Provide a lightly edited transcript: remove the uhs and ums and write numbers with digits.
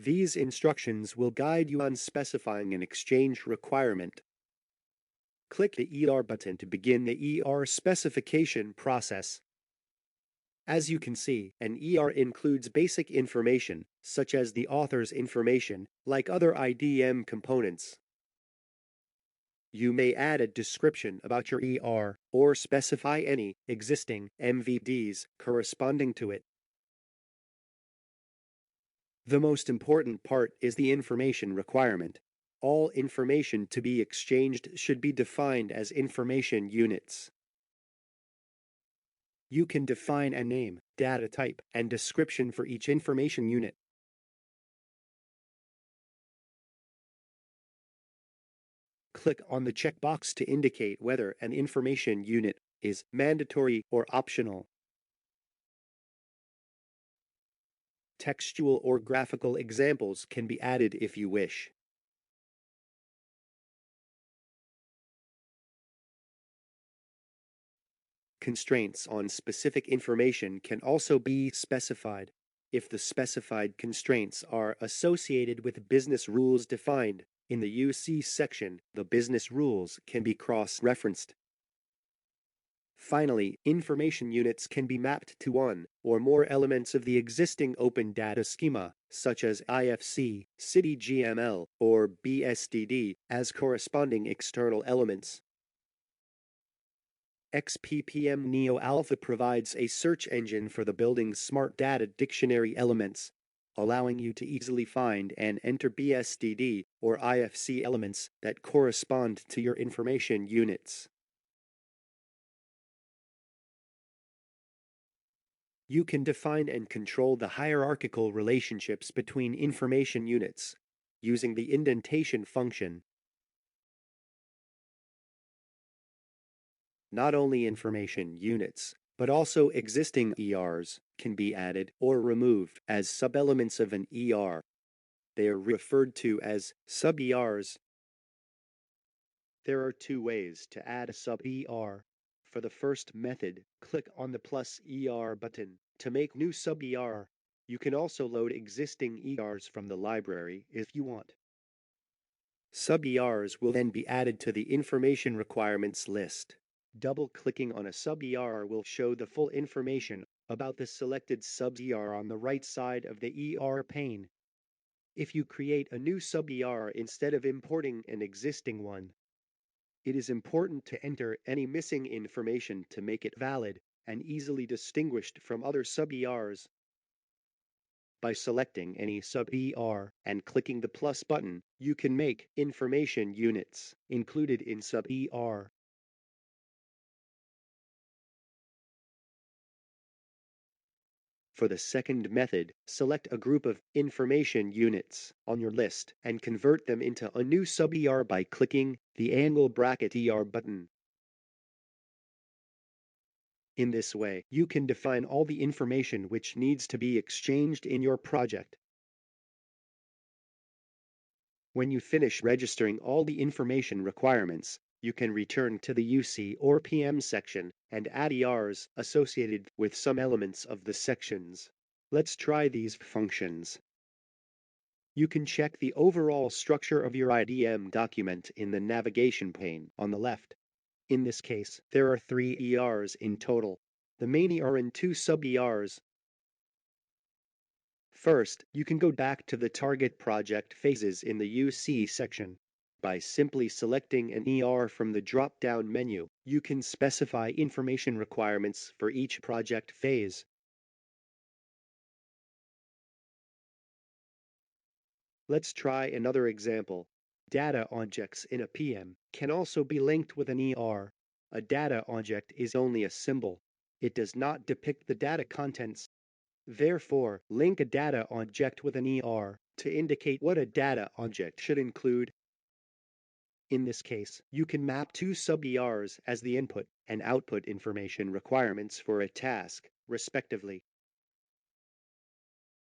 These instructions will guide you on specifying an exchange requirement. Click the ER button to begin the ER specification process. As you can see, an ER includes basic information, such as the author's information, like other IDM components. You may add a description about your ER, or specify any existing MVDs corresponding to it. The most important part is the information requirement. All information to be exchanged should be defined as information units. You can define a name, data type, and description for each information unit. Click on the checkbox to indicate whether an information unit is mandatory or optional. Textual or graphical examples can be added if you wish. Constraints on specific information can also be specified. If the specified constraints are associated with business rules defined in the UC section, the business rules can be cross-referenced. Finally, information units can be mapped to one or more elements of the existing open data schema, such as IFC, CityGML, or BSDD, as corresponding external elements. xPPM-neo Alpha provides a search engine for the building's smart data dictionary elements, allowing you to easily find and enter BSDD or IFC elements that correspond to your information units. You can define and control the hierarchical relationships between information units using the indentation function. Not only information units, but also existing ERs can be added or removed as subelements of an ER. They are referred to as sub-ERs. There are two ways to add a sub-ER. For the first method, click on the plus ER button to make new sub-ER. You can also load existing ERs from the library if you want. Sub-ERs will then be added to the information requirements list. Double-clicking on a sub-ER will show the full information about the selected sub-ER on the right side of the ER pane. If you create a new sub-ER instead of importing an existing one, it is important to enter any missing information to make it valid and easily distinguished from other sub-ERs. By selecting any sub-ER and clicking the plus button, you can make information units included in sub-ER. For the second method, select a group of information units on your list and convert them into a new sub-ER by clicking the angle bracket ER button. In this way, you can define all the information which needs to be exchanged in your project. When you finish registering all the information requirements, you can return to the UC or PM section and add ERs associated with some elements of the sections. Let's try these functions. You can check the overall structure of your IDM document in the navigation pane on the left. In this case, there are 3 ERs in total. The main ER and 2 sub-ERs. First, you can go back to the target project phases in the UC section. By simply selecting an ER from the drop-down menu, you can specify information requirements for each project phase. Let's try another example. Data objects in a PM can also be linked with an ER. A data object is only a symbol. It does not depict the data contents. Therefore, link a data object with an ER to indicate what a data object should include. In this case, you can map 2 sub-ERs as the input and output information requirements for a task, respectively.